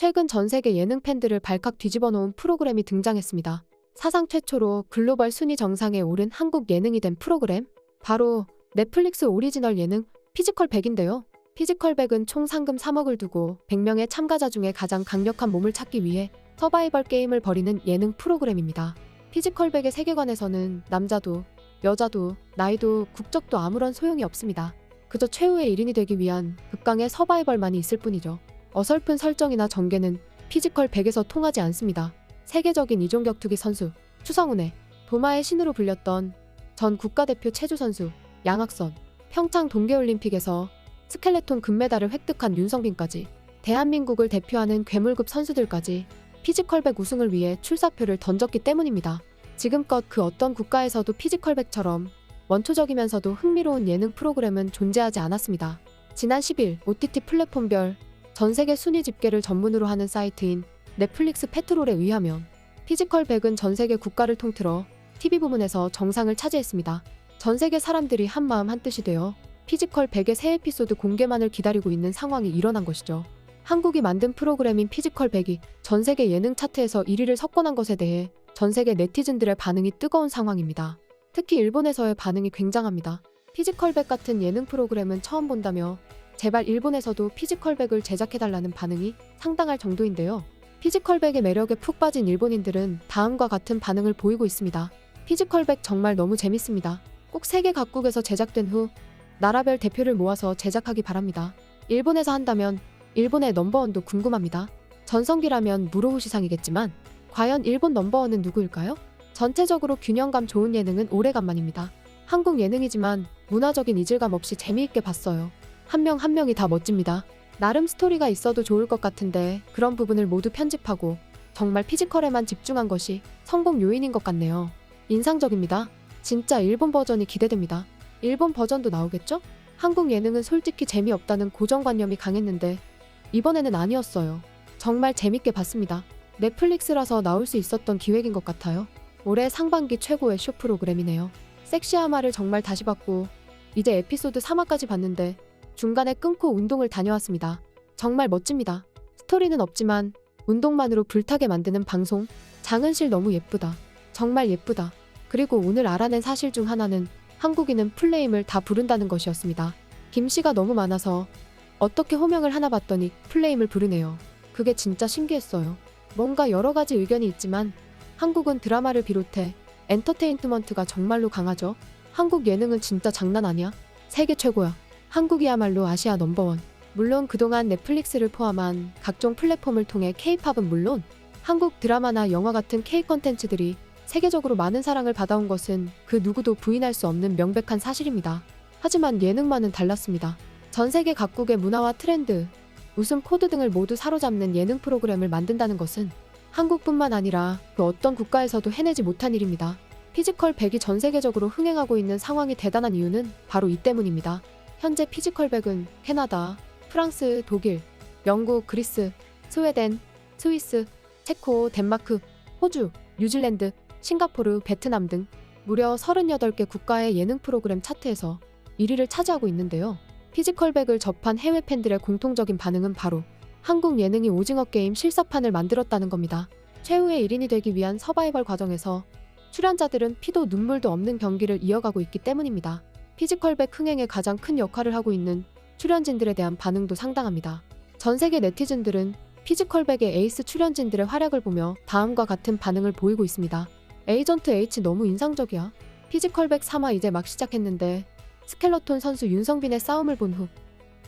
최근 전 세계 예능 팬들을 발칵 뒤집어 놓은 프로그램이 등장했습니다. 사상 최초로 글로벌 순위 정상에 오른 한국 예능이 된 프로그램? 바로 넷플릭스 오리지널 예능 피지컬 100인데요. 피지컬 100은 총 상금 3억을 두고 100명의 참가자 중에 가장 강력한 몸을 찾기 위해 서바이벌 게임을 벌이는 예능 프로그램입니다. 피지컬 100의 세계관에서는 남자도, 여자도, 나이도, 국적도 아무런 소용이 없습니다. 그저 최후의 1인이 되기 위한 극강의 서바이벌만이 있을 뿐이죠. 어설픈 설정이나 전개는 피지컬 100에서 통하지 않습니다. 세계적인 이종 격투기 선수 추성훈의 도마의 신으로 불렸던 전 국가대표 체조 선수 양학선, 평창 동계올림픽에서 스켈레톤 금메달을 획득한 윤성빈까지 대한민국을 대표하는 괴물급 선수들까지 피지컬 100 우승을 위해 출사표를 던졌기 때문입니다. 지금껏 그 어떤 국가에서도 피지컬 100처럼 원초적이면서도 흥미로운 예능 프로그램은 존재하지 않았습니다. 지난 10일 OTT 플랫폼별 전세계 순위 집계를 전문으로 하는 사이트인 넷플릭스 페트롤에 의하면 피지컬 100은 전세계 국가를 통틀어 TV 부문에서 정상을 차지했습니다. 전세계 사람들이 한마음 한뜻이 되어 피지컬 100의 새 에피소드 공개만을 기다리고 있는 상황이 일어난 것이죠. 한국이 만든 프로그램인 피지컬 100이 전세계 예능 차트에서 1위를 석권한 것에 대해 전세계 네티즌들의 반응이 뜨거운 상황입니다. 특히 일본에서의 반응이 굉장합니다. 피지컬 100 같은 예능 프로그램은 처음 본다며 제발 일본에서도 피지컬 100을 제작해달라는 반응이 상당할 정도인데요. 피지컬 100의 매력에 푹 빠진 일본인들은 다음과 같은 반응을 보이고 있습니다. 피지컬 100 정말 너무 재밌습니다. 꼭 세계 각국에서 제작된 후 나라별 대표를 모아서 제작하기 바랍니다. 일본에서 한다면 일본의 넘버원도 궁금합니다. 전성기라면 무로우시상이겠지만 과연 일본 넘버원은 누구일까요? 전체적으로 균형감 좋은 예능은 오래간만입니다. 한국 예능이지만 문화적인 이질감 없이 재미있게 봤어요. 한 명 한 명이 다 멋집니다. 나름 스토리가 있어도 좋을 것 같은데 그런 부분을 모두 편집하고 정말 피지컬에만 집중한 것이 성공 요인인 것 같네요. 인상적입니다. 진짜 일본 버전이 기대됩니다. 일본 버전도 나오겠죠? 한국 예능은 솔직히 재미없다는 고정관념이 강했는데 이번에는 아니었어요. 정말 재밌게 봤습니다. 넷플릭스라서 나올 수 있었던 기획인 것 같아요. 올해 상반기 최고의 쇼 프로그램이네요. 섹시아마를 정말 다시 봤고 이제 에피소드 3화까지 봤는데 중간에 끊고 운동을 다녀왔습니다. 정말 멋집니다. 스토리는 없지만 운동만으로 불타게 만드는 방송. 장은실 너무 예쁘다. 정말 예쁘다. 그리고 오늘 알아낸 사실 중 하나는 한국인은 풀네임을 다 부른다는 것이었습니다. 김씨가 너무 많아서 어떻게 호명을 하나 봤더니 풀네임을 부르네요. 그게 진짜 신기했어요. 뭔가 여러 가지 의견이 있지만 한국은 드라마를 비롯해 엔터테인먼트가 정말로 강하죠. 한국 예능은 진짜 장난 아니야. 세계 최고야. 한국이야말로 아시아 넘버원. 물론 그동안 넷플릭스를 포함한 각종 플랫폼을 통해 K-팝은 물론 한국 드라마나 영화 같은 K-컨텐츠들이 세계적으로 많은 사랑을 받아온 것은 그 누구도 부인할 수 없는 명백한 사실입니다. 하지만 예능만은 달랐습니다. 전 세계 각국의 문화와 트렌드, 웃음 코드 등을 모두 사로잡는 예능 프로그램을 만든다는 것은 한국뿐만 아니라 그 어떤 국가에서도 해내지 못한 일입니다. 피지컬 100이 전 세계적으로 흥행하고 있는 상황이 대단한 이유는 바로 이 때문입니다. 현재 피지컬 100은 캐나다, 프랑스, 독일, 영국, 그리스, 스웨덴, 스위스, 체코, 덴마크, 호주, 뉴질랜드, 싱가포르, 베트남 등 무려 38개 국가의 예능 프로그램 차트에서 1위를 차지하고 있는데요. 피지컬 100을 접한 해외 팬들의 공통적인 반응은 바로 한국 예능이 오징어 게임 실사판을 만들었다는 겁니다. 최후의 1인이 되기 위한 서바이벌 과정에서 출연자들은 피도 눈물도 없는 경기를 이어가고 있기 때문입니다. 피지컬 100 흥행에 가장 큰 역할을 하고 있는 출연진들에 대한 반응도 상당합니다. 전 세계 네티즌들은 피지컬 100의 에이스 출연진들의 활약을 보며 다음과 같은 반응을 보이고 있습니다. 에이전트 H 너무 인상적이야. 피지컬 100 3화 이제 막 시작했는데 스켈러톤 선수 윤성빈의 싸움을 본 후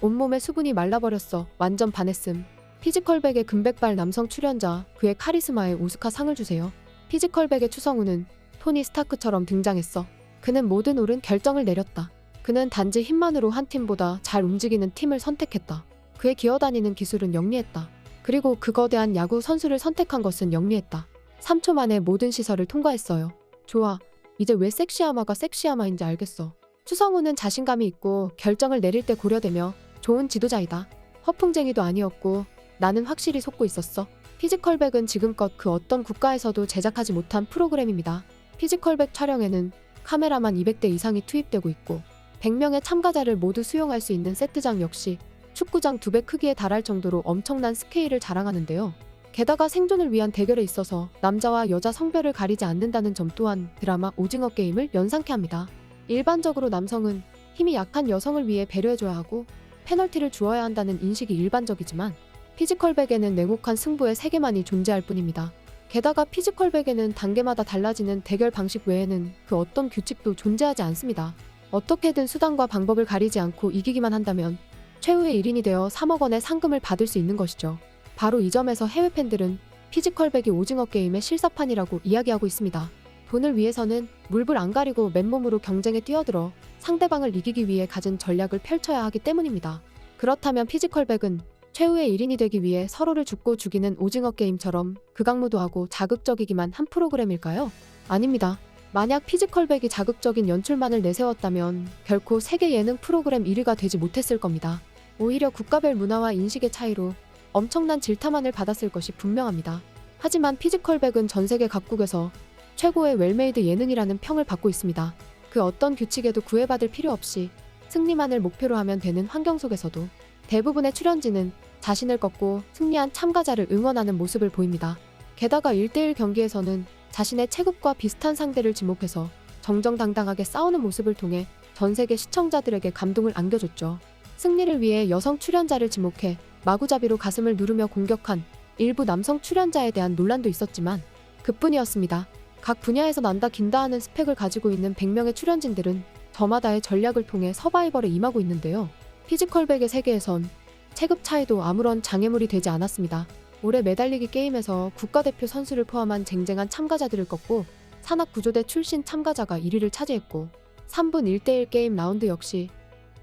온몸에 수분이 말라버렸어. 완전 반했음. 피지컬 100의 금백발 남성 출연자, 그의 카리스마에 오스카 상을 주세요. 피지컬 100의 추성훈은 토니 스타크처럼 등장했어. 그는 모든 옳은 결정을 내렸다. 그는 단지 힘만으로 한 팀보다 잘 움직이는 팀을 선택했다. 그의 기어다니는 기술은 영리했다. 그리고 그 거대한 야구 선수를 선택한 것은 영리했다. 3초 만에 모든 시설을 통과했어요. 좋아. 이제 왜 섹시아마가 섹시아마인지 알겠어. 추성훈은 자신감이 있고 결정을 내릴 때 고려되며 좋은 지도자이다. 허풍쟁이도 아니었고 나는 확실히 속고 있었어. 피지컬 100은 지금껏 그 어떤 국가에서도 제작하지 못한 프로그램입니다. 피지컬 100 촬영에는 카메라만 200대 이상이 투입되고 있고 100명의 참가자를 모두 수용할 수 있는 세트장 역시 축구장 2배 크기에 달할 정도로 엄청난 스케일을 자랑하는데요. 게다가 생존을 위한 대결에 있어서 남자와 여자 성별을 가리지 않는다는 점 또한 드라마 오징어 게임을 연상케 합니다. 일반적으로 남성은 힘이 약한 여성을 위해 배려해줘야 하고 페널티를 주어야 한다는 인식이 일반적이지만 피지컬백에는 냉혹한 승부의 세계만이 존재할 뿐입니다. 게다가 피지컬백에는 단계마다 달라지는 대결 방식 외에는 그 어떤 규칙도 존재하지 않습니다. 어떻게든 수단과 방법을 가리지 않고 이기기만 한다면 최후의 1인이 되어 3억 원의 상금을 받을 수 있는 것이죠. 바로 이 점에서 해외 팬들은 피지컬백이 오징어 게임의 실사판이라고 이야기하고 있습니다. 돈을 위해서는 물불 안 가리고 맨몸으로 경쟁에 뛰어들어 상대방을 이기기 위해 가진 전략을 펼쳐야 하기 때문입니다. 그렇다면 피지컬백은 최후의 1인이 되기 위해 서로를 죽고 죽이는 오징어 게임처럼 극악무도하고 자극적이기만 한 프로그램일까요? 아닙니다. 만약 피지컬백이 자극적인 연출만을 내세웠다면 결코 세계 예능 프로그램 1위가 되지 못했을 겁니다. 오히려 국가별 문화와 인식의 차이로 엄청난 질타만을 받았을 것이 분명합니다. 하지만 피지컬백은 전 세계 각국에서 최고의 웰메이드 예능이라는 평을 받고 있습니다. 그 어떤 규칙에도 구애받을 필요 없이 승리만을 목표로 하면 되는 환경 속에서도 대부분의 출연진은 자신을 꺾고 승리한 참가자를 응원하는 모습을 보입니다. 게다가 1대1 경기에서는 자신의 체급과 비슷한 상대를 지목해서 정정당당하게 싸우는 모습을 통해 전 세계 시청자들에게 감동을 안겨줬죠. 승리를 위해 여성 출연자를 지목해 마구잡이로 가슴을 누르며 공격한 일부 남성 출연자에 대한 논란도 있었지만 그뿐이었습니다. 각 분야에서 난다 긴다 하는 스펙을 가지고 있는 100명의 출연진들은 저마다의 전략을 통해 서바이벌에 임하고 있는데요. 피지컬백의 세계에선 체급 차이도 아무런 장애물이 되지 않았습니다. 올해 메달리기 게임에서 국가대표 선수를 포함한 쟁쟁한 참가자들을 꺾고 산악구조대 출신 참가자가 1위를 차지했고 3분 1대1 게임 라운드 역시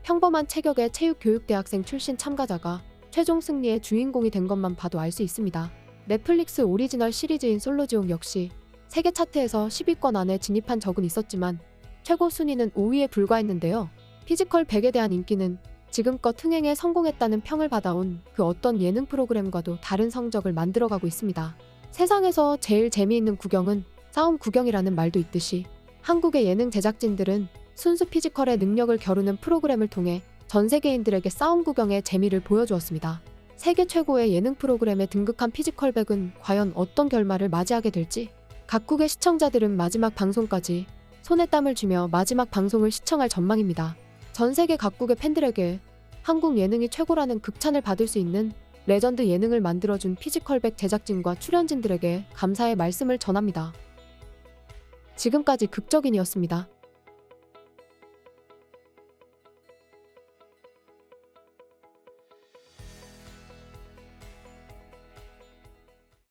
평범한 체격의 체육교육대학생 출신 참가자가 최종 승리의 주인공이 된 것만 봐도 알 수 있습니다. 넷플릭스 오리지널 시리즈인 솔로지옥 역시 세계 차트에서 10위권 안에 진입한 적은 있었지만 최고 순위는 5위에 불과했는데요. 피지컬 100에 대한 인기는 지금껏 흥행에 성공했다는 평을 받아온 그 어떤 예능 프로그램과도 다른 성적을 만들어가고 있습니다. 세상에서 제일 재미있는 구경은 싸움 구경이라는 말도 있듯이 한국의 예능 제작진들은 순수 피지컬의 능력을 겨루는 프로그램을 통해 전 세계인들에게 싸움 구경의 재미를 보여주었습니다. 세계 최고의 예능 프로그램에 등극한 피지컬백은 과연 어떤 결말을 맞이하게 될지 각국의 시청자들은 마지막 방송까지 손에 땀을 쥐며 마지막 방송을 시청할 전망입니다. 전 세계 각국의 팬들에게 한국 예능이 최고라는 극찬을 받을 수 있는 레전드 예능을 만들어준 피지컬백 제작진과 출연진들에게 감사의 말씀을 전합니다. 지금까지 극적인이었습니다.